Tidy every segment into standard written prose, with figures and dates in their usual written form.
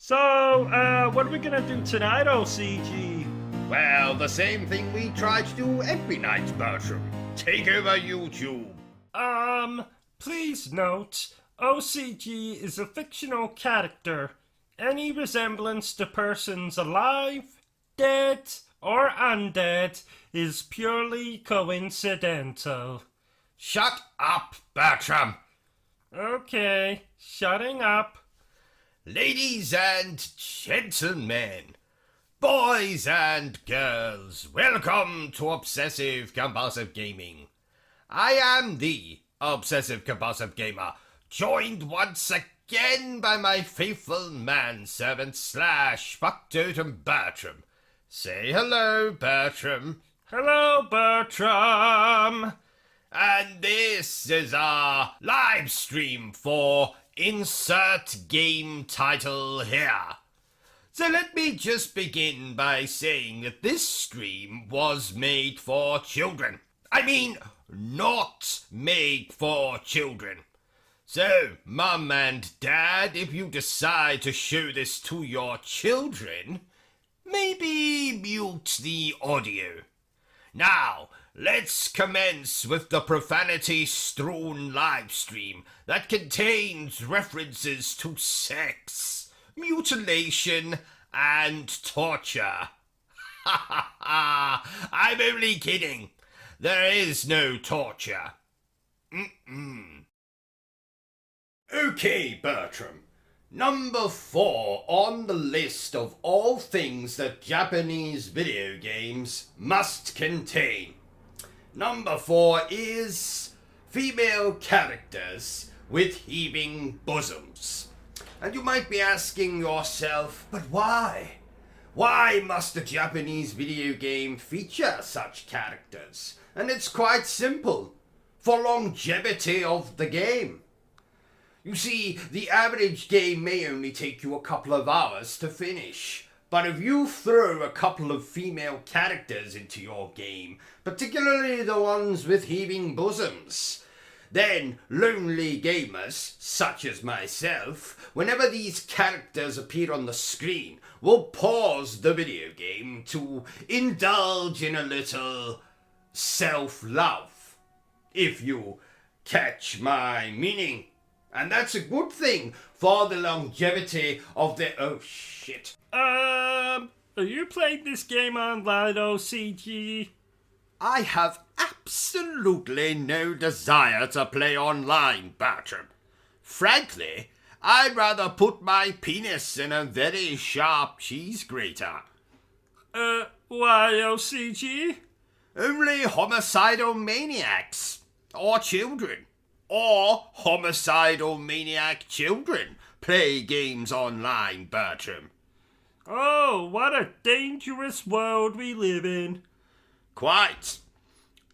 What are we gonna do tonight, OCG? Well, the same thing we try to do every night, Bertram. Take over YouTube. Please note, OCG is a fictional character. Any resemblance to persons alive, dead, or undead is purely coincidental. Shut up, Bertram. Okay, shutting up. Ladies and gentlemen, boys and girls, welcome to Obsessive Compulsive Gaming. I am the Obsessive Compulsive Gamer, joined once again by my faithful manservant / fucktotem Bertram. Say hello, Bertram. Hello, Bertram. And this is our live stream for Insert Game Title Here. So let me just begin by saying that this stream was made for children. I mean, not made for children. So, Mum and Dad, if you decide to show this to your children, maybe mute the audio. Now, let's commence with the profanity-strewn livestream that contains references to sex, mutilation, and torture. Ha ha ha! I'm only kidding. There is no torture. Okay, Bertram. Number 4 on the list of all things that Japanese video games must contain. Number 4 is female characters with heaving bosoms. And you might be asking yourself, but why? Why must a Japanese video game feature such characters? And it's quite simple. For longevity of the game. You see, the average game may only take you a couple of hours to finish. But if you throw a couple of female characters into your game, particularly the ones with heaving bosoms, then lonely gamers, such as myself, whenever these characters appear on the screen, will pause the video game to indulge in a little self-love. If you catch my meaning. And that's a good thing for the longevity of the... Oh, shit. Are you playing this game online, OCG? I have absolutely no desire to play online, Bertram. Frankly, I'd rather put my penis in a very sharp cheese grater. Why, OCG? Only homicidal maniacs. Or children. Or homicidal maniac children play games online, Bertram. Oh, what a dangerous world we live in. Quite.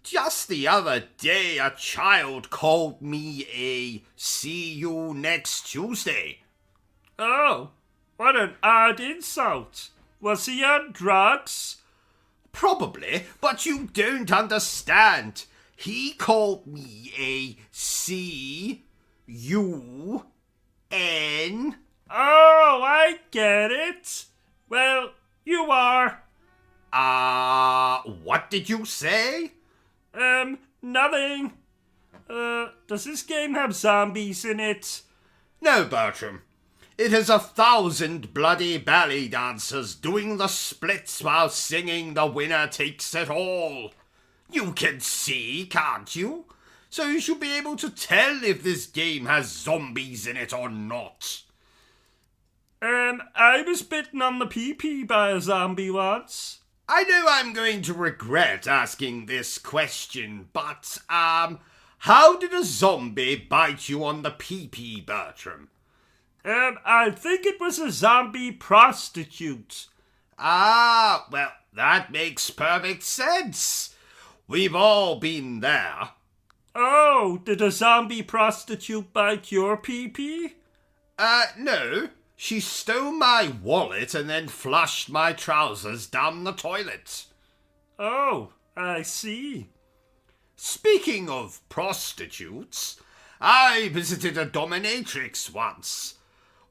Just the other day, a child called me a see you next Tuesday. Oh, what an odd insult. Was he on drugs? Probably, but you don't understand. He called me a C-U-N. Oh, I get it. Well, you are. What did you say? Nothing. Does this game have zombies in it? No, Bertram. It has 1,000 bloody ballet dancers doing the splits while singing The Winner Takes It All. You can see, can't you? So you should be able to tell if this game has zombies in it or not. I was bitten on the pee-pee by a zombie once. I know I'm going to regret asking this question, but, how did a zombie bite you on the pee-pee, Bertram? I think it was a zombie prostitute. Ah, well, that makes perfect sense. We've all been there. Oh, did a zombie prostitute bite your pee-pee? No. She stole my wallet and then flushed my trousers down the toilet. Oh, I see. Speaking of prostitutes, I visited a dominatrix once.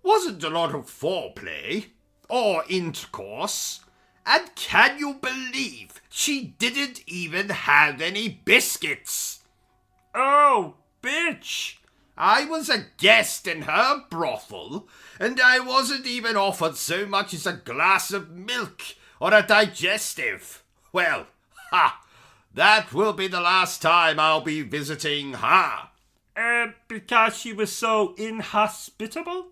wasn't a lot of foreplay or intercourse. And can you believe she didn't even have any biscuits? Oh, bitch! I was a guest in her brothel, and I wasn't even offered so much as a glass of milk or a digestive. Well, that will be the last time I'll be visiting her. Because she was so inhospitable?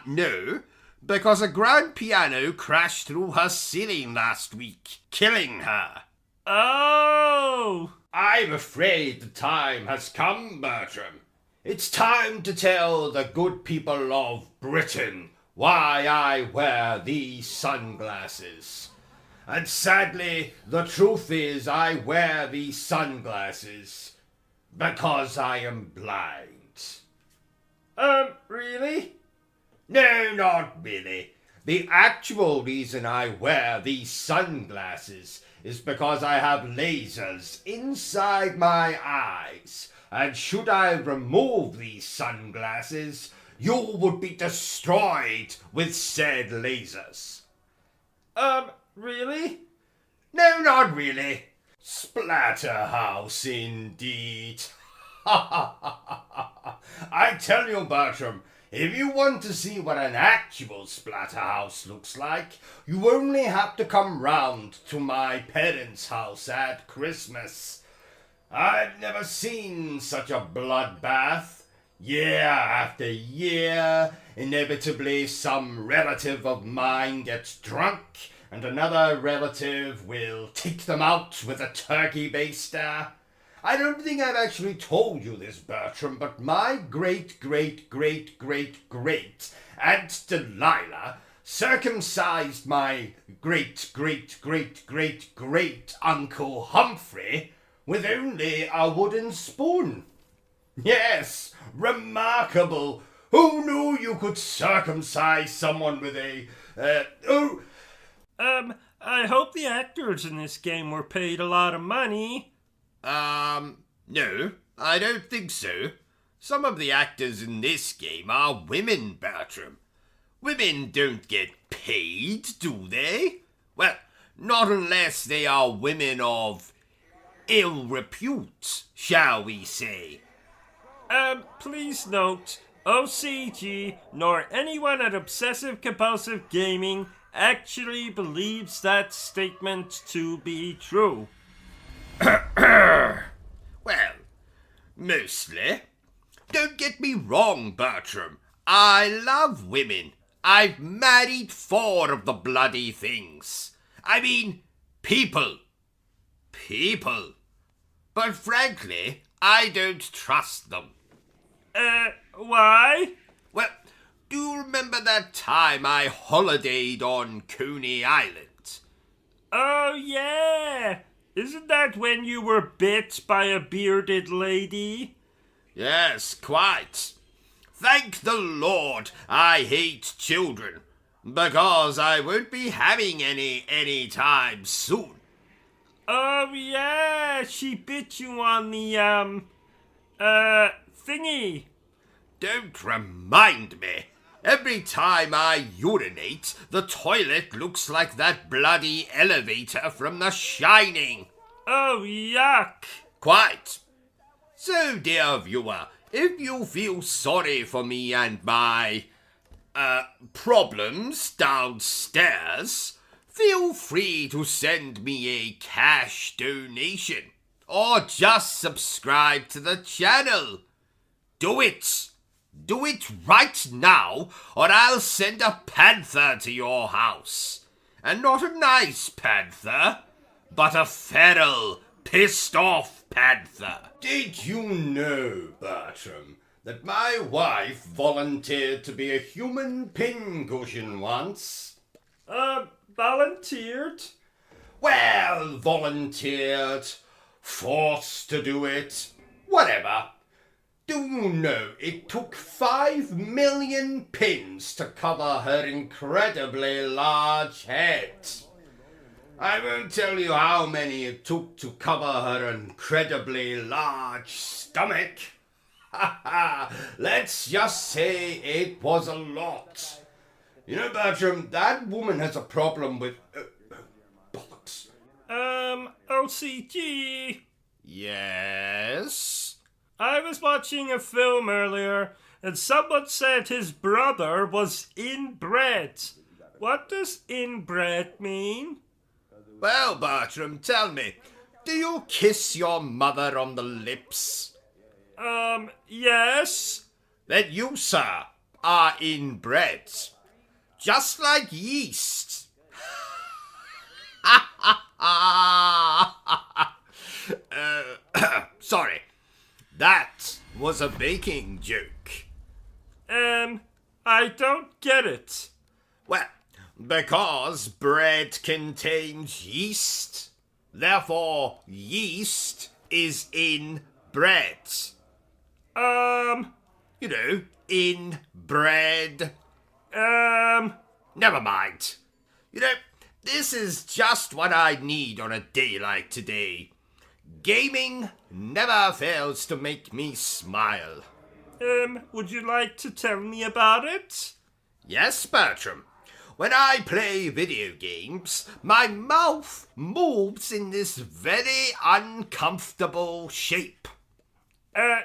No, because a grand piano crashed through her ceiling last week, killing her. Oh! I'm afraid the time has come, Bertram. It's time to tell the good people of Britain why I wear these sunglasses. And sadly, the truth is I wear these sunglasses because I am blind. Really? No, not really. The actual reason I wear these sunglasses is because I have lasers inside my eyes. And should I remove these sunglasses, you would be destroyed with said lasers. Really? No, not really. Splatterhouse, indeed. I tell you, Bertram, if you want to see what an actual splatterhouse looks like, you only have to come round to my parents' house at Christmas. I've never seen such a bloodbath. Year after year, inevitably some relative of mine gets drunk, and another relative will take them out with a turkey baster. I don't think I've actually told you this, Bertram, but my great-great-great-great-great Aunt Delilah circumcised my great-great-great-great-great Uncle Humphrey with only a wooden spoon. Yes, remarkable. Who knew you could circumcise someone with a, I hope the actors in this game were paid a lot of money. No, I don't think so. Some of the actors in this game are women, Bertram. Women don't get paid, do they? Well, not unless they are women of ill repute, shall we say. Please note, OCG nor anyone at Obsessive Compulsive Gaming actually believes that statement to be true. Well, mostly. Don't get me wrong, Bertram. I love women. I've married 4 of the bloody things. I mean, people. People. But frankly, I don't trust them. Why? Well, do you remember that time I holidayed on Coney Island? Oh, yeah. Isn't that when you were bit by a bearded lady? Yes, quite. Thank the Lord I hate children, because I won't be having any time soon. Oh, yeah, she bit you on the, thingy. Don't remind me. Every time I urinate, the toilet looks like that bloody elevator from The Shining. Oh, yuck. Quite. So, dear viewer, if you feel sorry for me and my, problems downstairs, feel free to send me a cash donation, or just subscribe to the channel. Do it! Do it right now, or I'll send a panther to your house. And not a nice panther, but a feral, pissed-off panther. Did you know, Bertram, that my wife volunteered to be a human pincushion once? Volunteered? Well, volunteered, forced to do it, whatever. Do you know it took 5 million pins to cover her incredibly large head? I won't tell you how many it took to cover her incredibly large stomach. Let's just say it was a lot. You know, Bertram, that woman has a problem with... bollocks. OCG. Yes? I was watching a film earlier, and someone said his brother was inbred. What does inbred mean? Well, Bertram, tell me, do you kiss your mother on the lips? Yes. Then you, sir, are inbred. Just like yeast. Sorry. That was a baking joke. I don't get it. Well, because bread contains yeast, therefore yeast is in bread. You know, in bread. Never mind. You know, this is just what I need on a day like today. Gaming never fails to make me smile. Would you like to tell me about it? Yes, Bertram. When I play video games, my mouth moves in this very uncomfortable shape.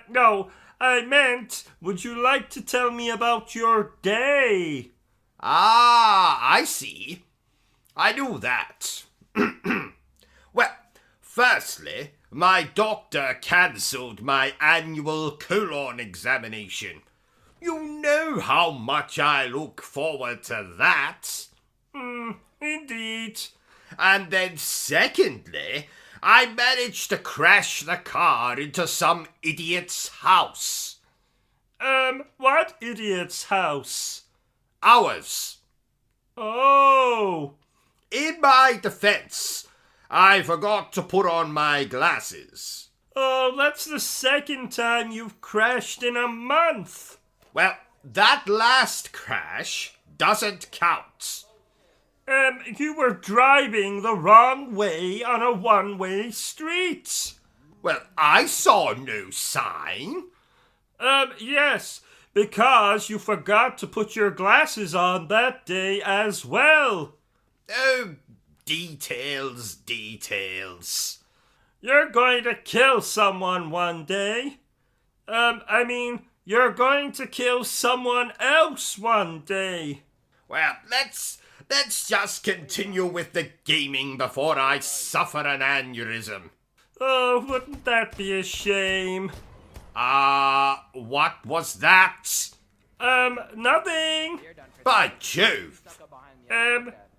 No, I meant, would you like to tell me about your day? Ah, I see. I knew that. Well, firstly, my doctor cancelled my annual colon examination. You know how much I look forward to that. Indeed. And then secondly, I managed to crash the car into some idiot's house. What idiot's house? Ours. Oh. In my defense, I forgot to put on my glasses. Oh, that's the second time you've crashed in a month. Well, that last crash doesn't count. You were driving the wrong way on a one-way street. Well, I saw no sign. Yes, because you forgot to put your glasses on that day as well. Oh, details. You're going to kill someone one day. You're going to kill someone else one day. Well, let's just continue with the gaming before I suffer an aneurysm. Oh, wouldn't that be a shame? What was that? Nothing. By Jove.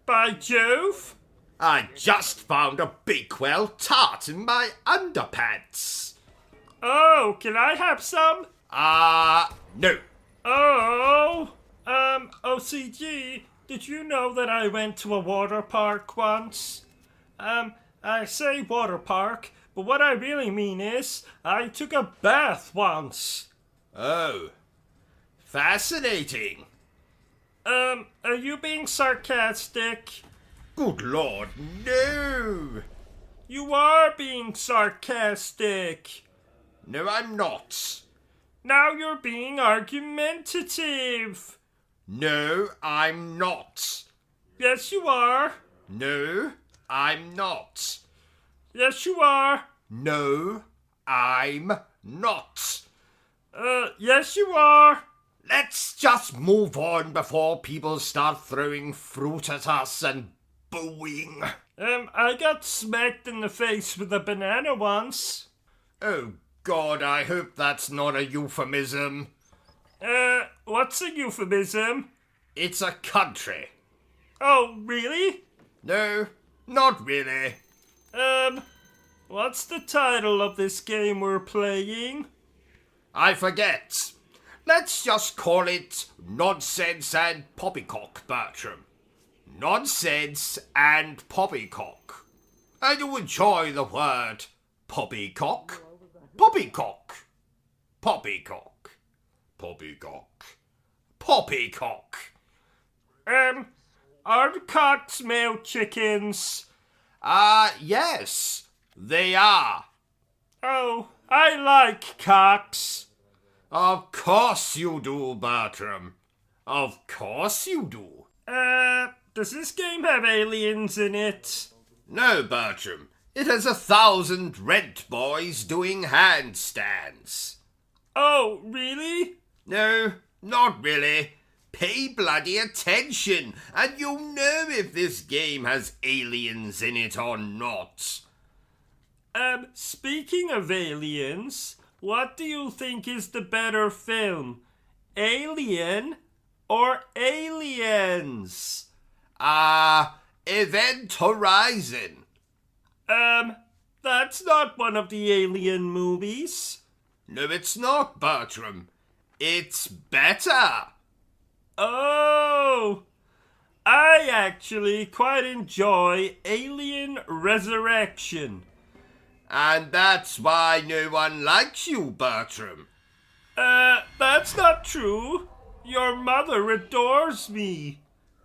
By Jove? I just found a Bakewell tart in my underpants. Oh, can I have some? No. Oh, OCG, did you know that I went to a water park once? I say water park, but what I really mean is, I took a bath once. Oh. Fascinating. Are you being sarcastic? Good Lord, no. You are being sarcastic. No, I'm not. Now you're being argumentative. No, I'm not. Yes, you are. No, I'm not. Yes, you are. No, I'm not. Yes, you are. Let's just move on before people start throwing fruit at us and booing. I got smacked in the face with a banana once. Oh God, I hope that's not a euphemism. What's a euphemism? It's a country. Oh, really? No, not really. What's the title of this game we're playing? I forget. Let's just call it Nonsense and Poppycock, Bertram. Nonsense and Poppycock. I do enjoy the word poppycock. Poppycock. Poppycock. Poppycock. Poppycock. Are the cocks male chickens? Yes, they are. Oh, I like cocks. Of course you do, Bertram. Of course you do. Does this game have aliens in it? No, Bertram. It has 1,000 rent boys doing handstands. Oh, really? No, not really. Pay bloody attention, and you'll know if this game has aliens in it or not. Speaking of aliens, what do you think is the better film? Alien or Aliens? Event Horizon. That's not one of the Alien movies. No, it's not, Bertram. It's better. Oh, I actually quite enjoy Alien Resurrection. And that's why no one likes you, Bertram. That's not true. Your mother adores me.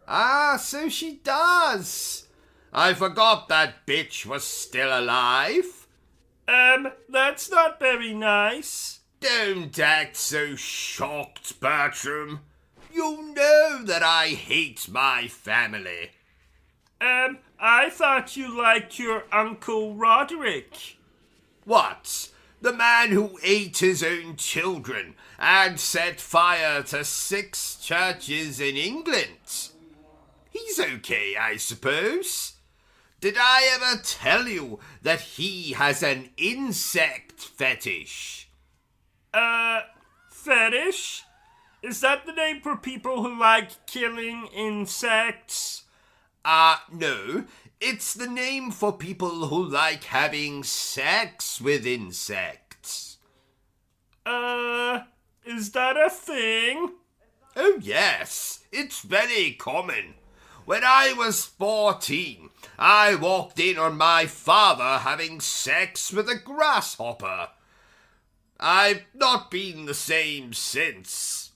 Ah, so she does. I forgot that bitch was still alive. That's not very nice. Don't act so shocked, Bertram. You know that I hate my family. I thought you liked your Uncle Roderick. What? The man who ate his own children and set fire to 6 churches in England? He's okay, I suppose. Did I ever tell you that he has an insect fetish? Fetish? Is that the name for people who like killing insects? No. It's the name for people who like having sex with insects. Is that a thing? Oh, yes. It's very common. When I was 14, I walked in on my father having sex with a grasshopper. I've not been the same since.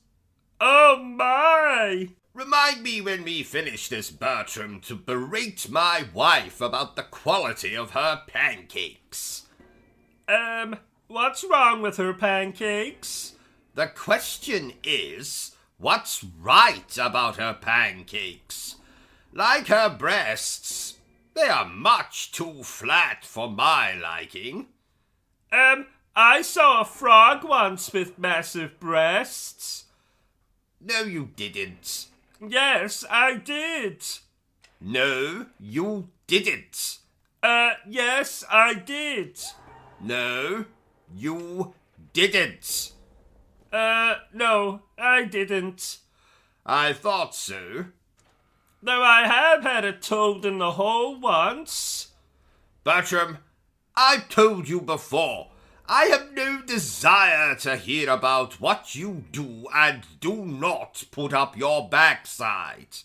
Oh my! Remind me when we finish this, Bertram, to berate my wife about the quality of her pancakes. What's wrong with her pancakes? The question is, what's right about her pancakes? Like her breasts, they are much too flat for my liking. I saw a frog once with massive breasts. No, you didn't. Yes, I did. No, you didn't. Yes, I did. No, you didn't. No, I didn't. I thought so. Though I have had a toad in the hole once. Bertram, I've told you before, I have no desire to hear about what you do and do not put up your backside.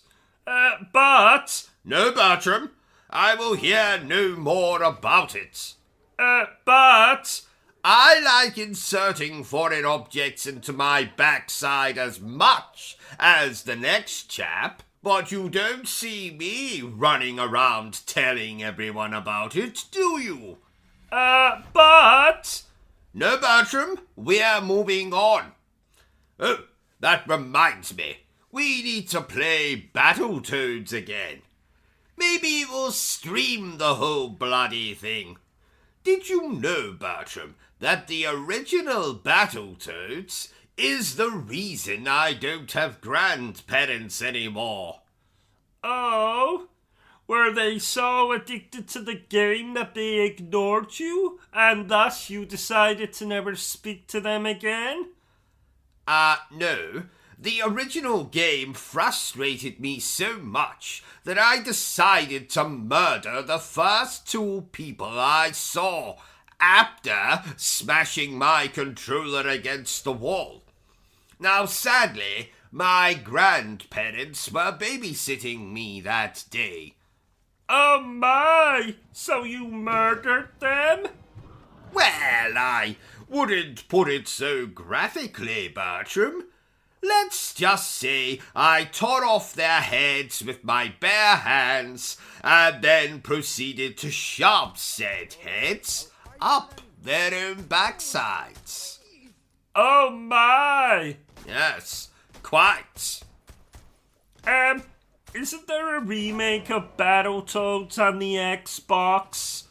But... No, Bertram, I will hear no more about it. But... I like inserting foreign objects into my backside as much as the next chap, but you don't see me running around telling everyone about it, do you? But... No, Bertram, we're moving on. Oh, that reminds me. We need to play Battletoads again. Maybe we'll stream the whole bloody thing. Did you know, Bertram, that the original Battletoads is the reason I don't have grandparents anymore? Oh... Were they so addicted to the game that they ignored you, and thus you decided to never speak to them again? No. The original game frustrated me so much that I decided to murder the first 2 people I saw after smashing my controller against the wall. Now, sadly, my grandparents were babysitting me that day. Oh my! So you murdered them? Well, I wouldn't put it so graphically, Bertram. Let's just say I tore off their heads with my bare hands and then proceeded to shove said heads up their own backsides. Oh my! Yes, quite. Isn't there a remake of Battletoads on the Xbox?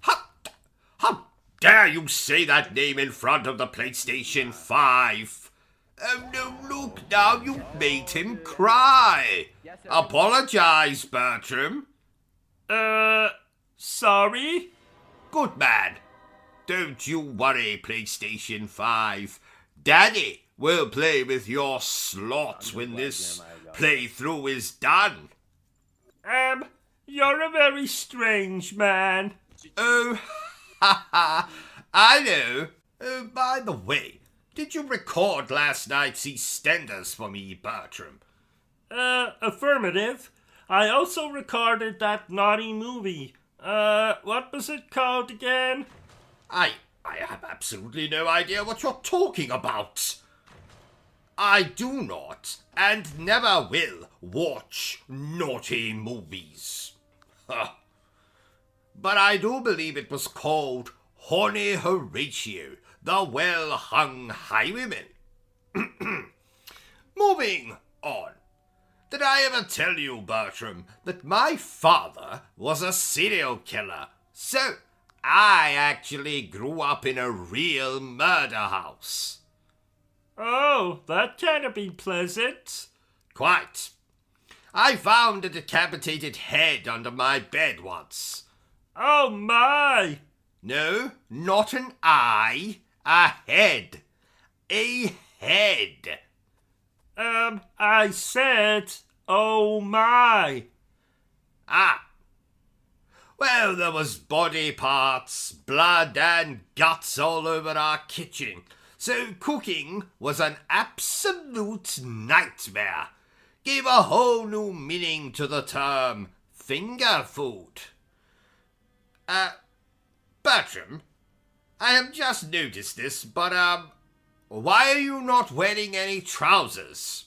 How dare you say that name in front of the PlayStation 5? Oh no, look now, you made him cry. Apologize, Bertram. Sorry? Good man. Don't you worry, PlayStation 5. Daddy will play with your slot when this playthrough is done. You're a very strange man. Oh, ha ha, I know. Oh, by the way, did you record last night's EastEnders for me, Bertram? Affirmative. I also recorded that naughty movie. What was it called again? I have absolutely no idea what you're talking about. I do not, and never will, watch naughty movies. Huh. But I do believe it was called Horny Horatio, the Well-Hung Highwayman. Moving on. Did I ever tell you, Bertram, that my father was a serial killer? So, I actually grew up in a real murder house. Oh, that can't be pleasant. Quite. I found a decapitated head under my bed once. Oh my! No, not an eye. A head. A head. I said, oh my. Ah. Well, there was body parts, blood and guts all over our kitchen. So cooking was an absolute nightmare. Gave a whole new meaning to the term finger food. Bertram, I have just noticed this, but, why are you not wearing any trousers?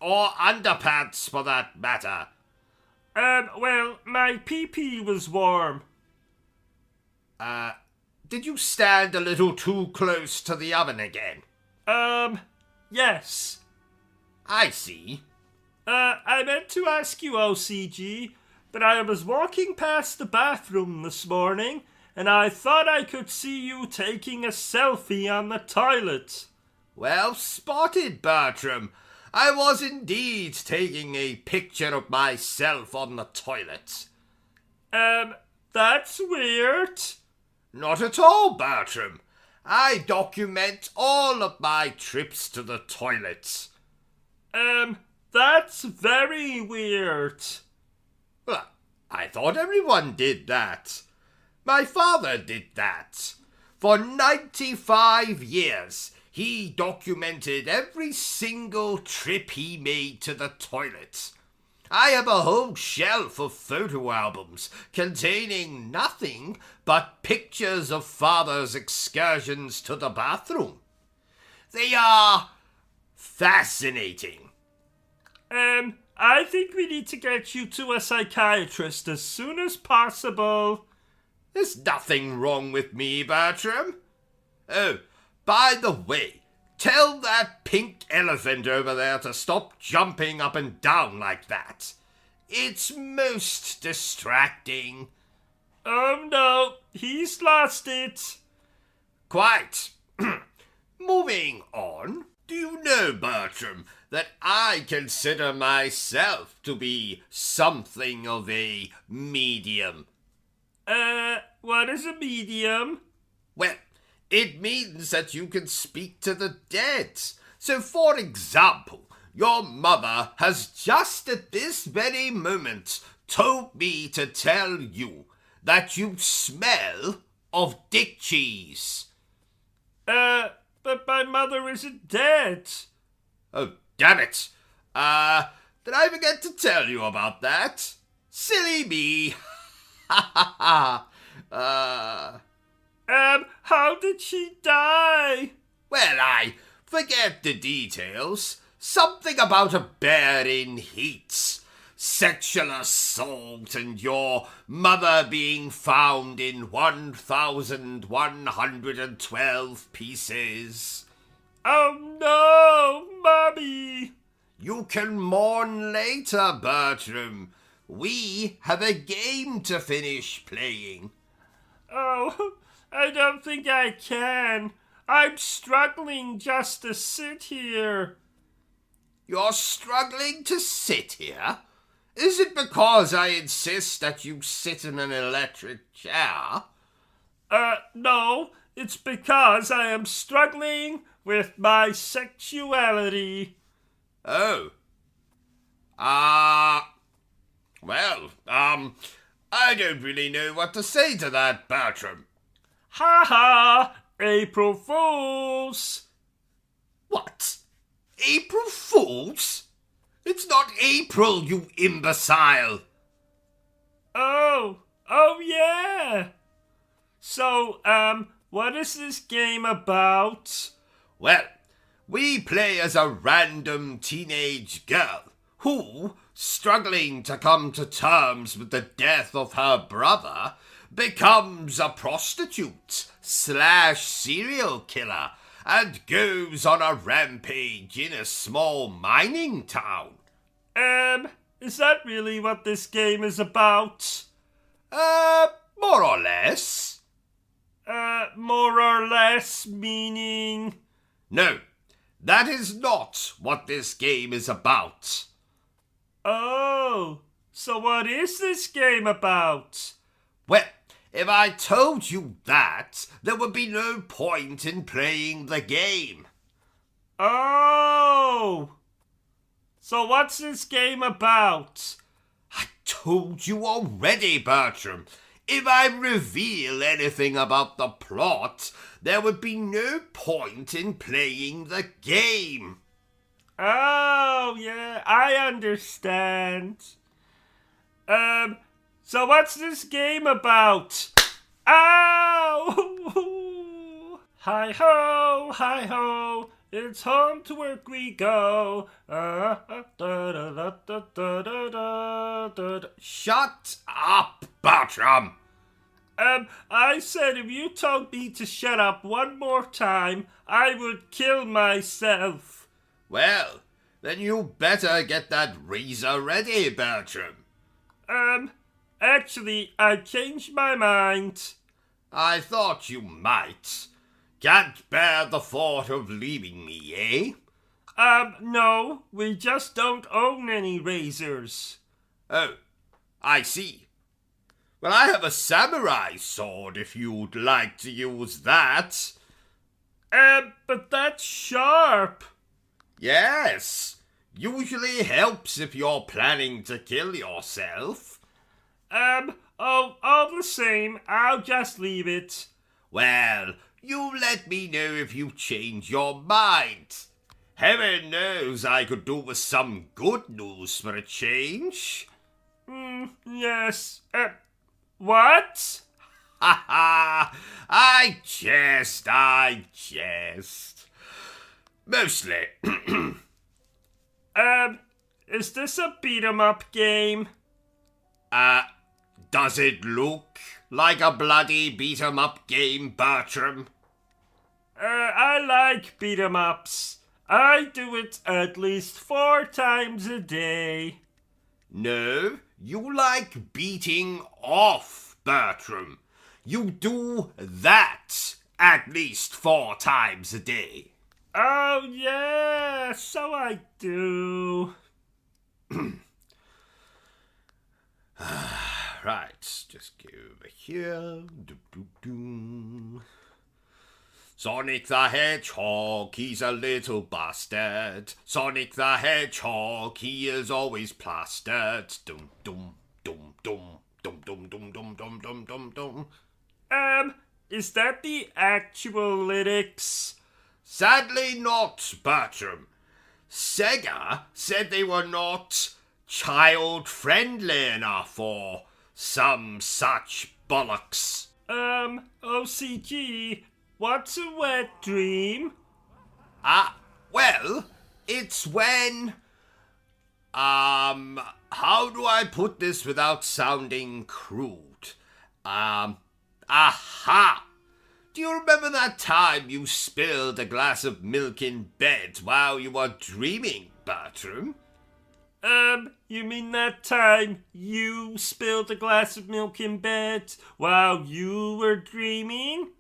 Or underpants, for that matter? Well, my pee-pee was warm. Did you stand a little too close to the oven again? Yes. I see. I meant to ask you, OCG, but I was walking past the bathroom this morning, and I thought I could see you taking a selfie on the toilet. Well spotted, Bertram. I was indeed taking a picture of myself on the toilet. That's weird. Not at all, Bertram. I document all of my trips to the toilet. That's very weird. Well, I thought everyone did that. My father did that. For 95 years, he documented every single trip he made to the toilet. I have a whole shelf of photo albums containing nothing but pictures of father's excursions to the bathroom. They are fascinating. I think we need to get you to a psychiatrist as soon as possible. There's nothing wrong with me, Bertram. Oh, by the way, tell that pink elephant over there to stop jumping up and down like that. It's most distracting. Oh no, he's lost it. Quite. Moving on. Do you know, Bertram, that I consider myself to be something of a medium? What is a medium? Well, it means that you can speak to the dead. So, for example, your mother has just at this very moment told me to tell you that you smell of dick cheese. But my mother isn't dead. Oh, damn it. Did I forget to tell you about that? Silly me. Ha ha ha. How did she die? Well, I forget the details. Something about a bear in heat, sexual assault, and your mother being found in 1,112 pieces. Oh no, Mommy! You can mourn later, Bertram. We have a game to finish playing. Oh, I don't think I can. I'm struggling just to sit here. You're struggling to sit here? Is it because I insist that you sit in an electric chair? No, it's because I am struggling with my sexuality. Oh. I don't really know what to say to that, Bertram. Ha ha! April Fools! What? April Fools? It's not April, you imbecile! Oh yeah! So, what is this game about? Well, we play as a random teenage girl who, struggling to come to terms with the death of her brother, becomes a prostitute / serial killer and goes on a rampage in a small mining town. Is that really what this game is about? More or less. More or less meaning... No, that is not what this game is about. Oh, so what is this game about? Well, if I told you that, there would be no point in playing the game. Oh! So what's this game about? I told you already, Bertram. If I reveal anything about the plot, there would be no point in playing the game. Oh, yeah, I understand. So what's this game about? Ow! Hi ho, it's home to work we go. Shut up, Bertram. I said if you told me to shut up one more time, I would kill myself. Well, then you better get that razor ready, Bertram. Actually, I changed my mind. I thought you might. Can't bear the thought of leaving me, eh? No, we just don't own any razors. Oh, I see. Well, I have a samurai sword if you'd like to use that. But that's sharp. Yes, usually helps if you're planning to kill yourself. All the same, I'll just leave it. Well, you let me know if you change your mind. Heaven knows I could do with some good news for a change. Yes. What? Ha ha! I jest. Mostly. Is this a beat 'em up game? Does it look like a bloody beat 'em up game, Bertram? I like beat 'em ups. I do it at least 4 times a day. No, you like beating off, Bertram. You do that at least 4 times a day. Oh, yeah, so I do. Right, just go over here. Sonic the Hedgehog, he's a little bastard. Sonic the Hedgehog, he is always plastered. Dum dum dum dum dum dum dum dum dum dum dum dum. Is that the actual lyrics? Sadly not, Bertram. Sega said they were not child-friendly enough or some such bollocks. OCG, what's a wet dream? Well, it's when... how do I put this without sounding crude? Aha! Do you remember that time you spilled a glass of milk in bed while you were dreaming, Bertram? You mean that time you spilled a glass of milk in bed while you were dreaming?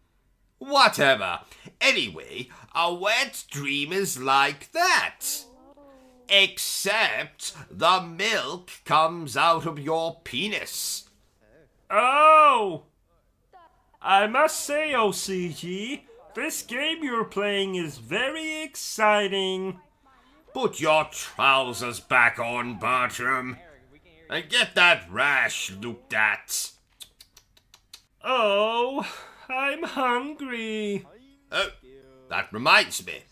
Whatever. Anyway, a wet dream is like that. Except the milk comes out of your penis. Oh! I must say, OCG, this game you're playing is very exciting. Put your trousers back on, Bertram, and get that rash looked at. Oh, I'm hungry. Oh, that reminds me.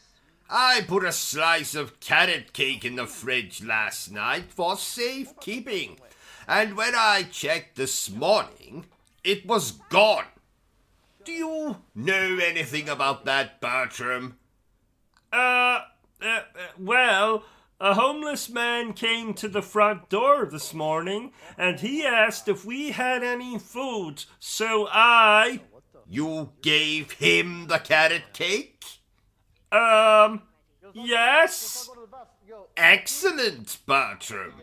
I put a slice of carrot cake in the fridge last night for safekeeping, and when I checked this morning, it was gone. Do you know anything about that, Bertram? Well, a homeless man came to the front door this morning, and he asked if we had any food, so I... You gave him the carrot cake? Yes? Excellent, Bertram.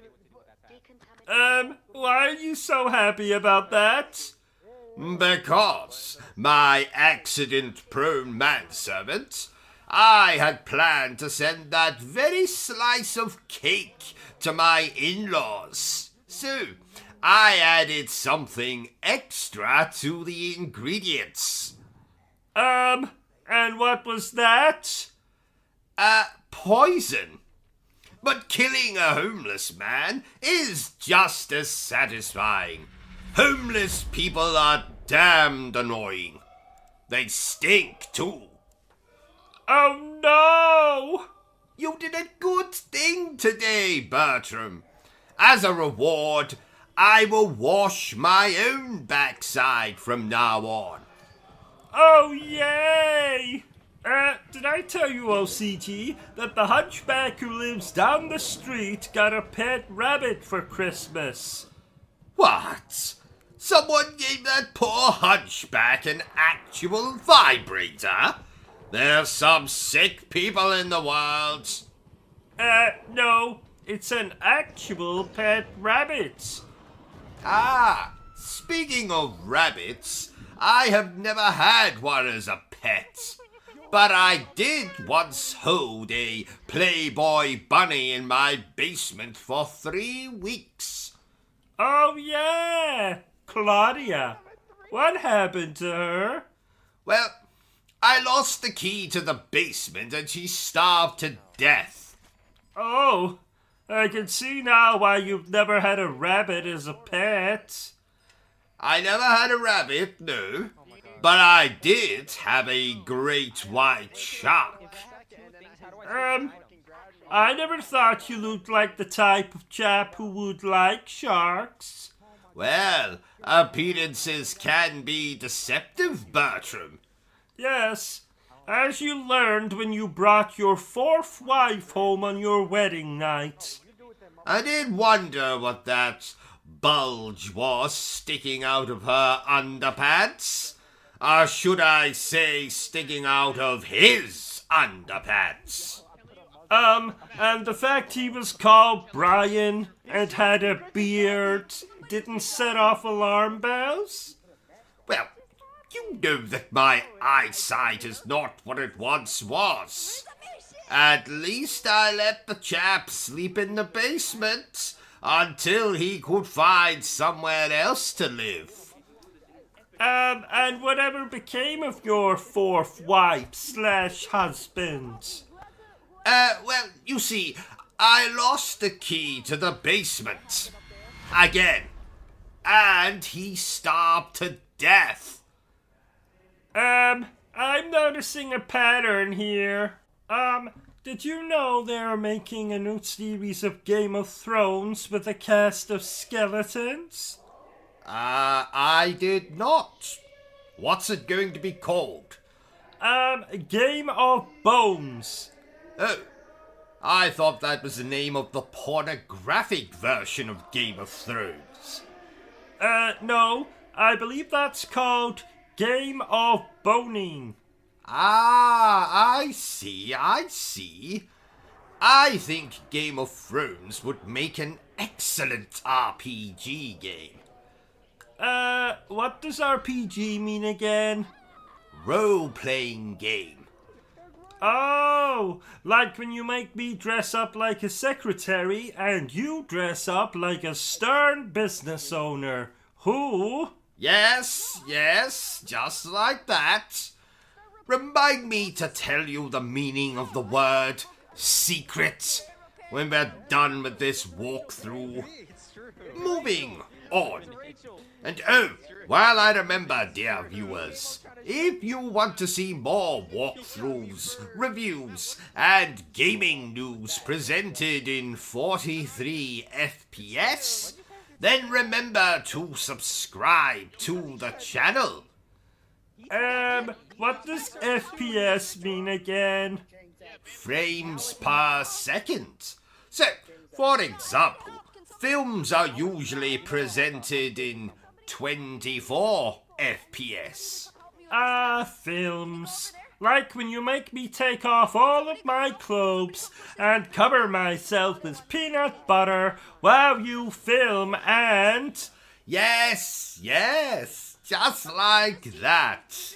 Why are you so happy about that? Because, my accident-prone manservant, I had planned to send that very slice of cake to my in-laws. So, I added something extra to the ingredients. And what was that? Poison. But killing a homeless man is just as satisfying. Homeless people are damned annoying. They stink too. Oh no! You did a good thing today, Bertram. As a reward, I will wash my own backside from now on. Oh yay! Did I tell you, OCG, that the hunchback who lives down the street got a pet rabbit for Christmas? What? Someone gave that poor hunchback an actual vibrator? There's some sick people in the world. No, it's an actual pet rabbit. Ah, speaking of rabbits, I have never had one as a pet. But I did once hold a Playboy bunny in my basement for 3 weeks. Oh yeah, Claudia. What happened to her? Well, I lost the key to the basement and she starved to death. Oh, I can see now why you've never had a rabbit as a pet. I never had a rabbit, no. But I did have a great white shark. I never thought you looked like the type of chap who would like sharks. Well, appearances can be deceptive, Bertram. Yes, as you learned when you brought your 4th wife home on your wedding night. I did wonder what that bulge was sticking out of her underpants. Or should I say sticking out of his underpants? And the fact he was called Brian and had a beard didn't set off alarm bells? Well, you know that my eyesight is not what it once was. At least I let the chap sleep in the basement until he could find somewhere else to live. And whatever became of your 4th wife/husband? Well, you see, I lost the key to the basement. Again. And he starved to death. I'm noticing a pattern here. Did you know they're making a new series of Game of Thrones with a cast of skeletons? I did not. What's it going to be called? Game of Bones. Oh, I thought that was the name of the pornographic version of Game of Thrones. No, I believe that's called Game of boning. Ah, I see. I think Game of Thrones would make an excellent RPG game. What does RPG mean again? Role-playing game. Oh, like when you make me dress up like a secretary and you dress up like a stern business owner. Who? Yes, just like that. Remind me to tell you the meaning of the word secret when we're done with this walkthrough. Moving on. And oh, while I remember, dear viewers, if you want to see more walkthroughs, reviews, and gaming news presented in 43 FPS, then remember to subscribe to the channel. What does FPS mean again? Frames per second. So, for example, films are usually presented in 24 FPS. Films. Like when you make me take off all of my clothes and cover myself with peanut butter while you film and... Yes, just like that.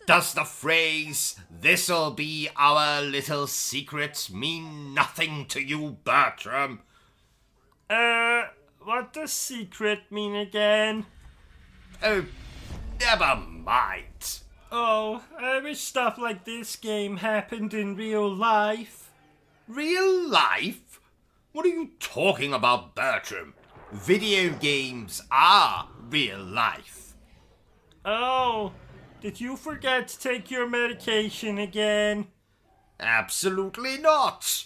Does the phrase, "this'll be our little secret," mean nothing to you, Bertram? What does secret mean again? Oh, never mind. Oh, I wish stuff like this game happened in real life. Real life? What are you talking about, Bertram? Video games are real life. Oh, did you forget to take your medication again? Absolutely not.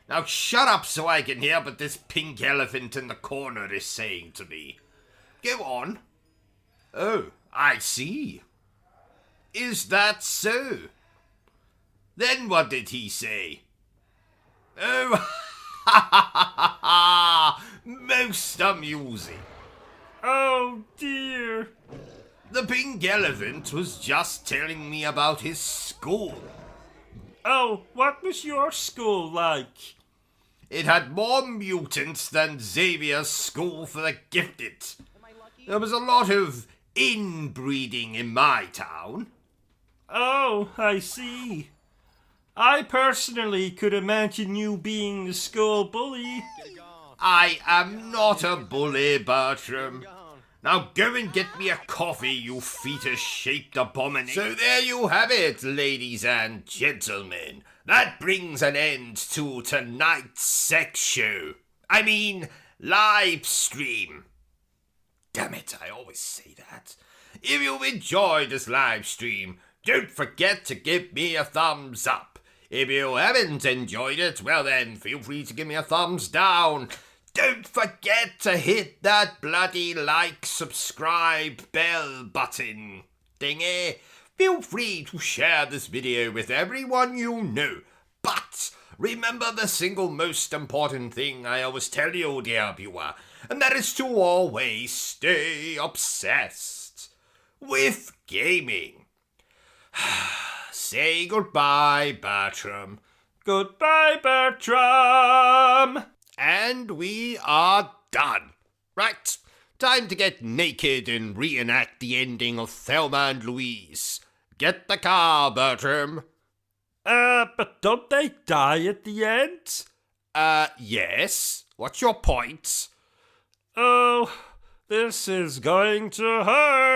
Now shut up so I can hear what this pink elephant in the corner is saying to me. Go on. Oh, I see. Is that so? Then what did he say? Oh, most amusing. Oh dear. The pink elephant was just telling me about his school. Oh, what was your school like? It had more mutants than Xavier's School for the Gifted. There was a lot of inbreeding in my town. Oh, I see. I personally could imagine you being the school bully. I am not a bully, Bertram. Now go and get me a coffee, you fetus-shaped abomination. So there you have it, ladies and gentlemen. That brings an end to tonight's sex show. I mean, live stream. Damn it, I always say that. If you've enjoyed this live stream, don't forget to give me a thumbs up. If you haven't enjoyed it, well then, feel free to give me a thumbs down. Don't forget to hit that bloody like, subscribe, bell button thingy. Feel free to share this video with everyone you know. But remember the single most important thing I always tell you, dear viewer, and that is to always stay obsessed with gaming. Say goodbye, Bertram. Goodbye, Bertram. And we are done. Right, time to get naked and reenact the ending of Thelma and Louise. Get the car, Bertram. But don't they die at the end? Yes. What's your point? Oh, this is going to hurt.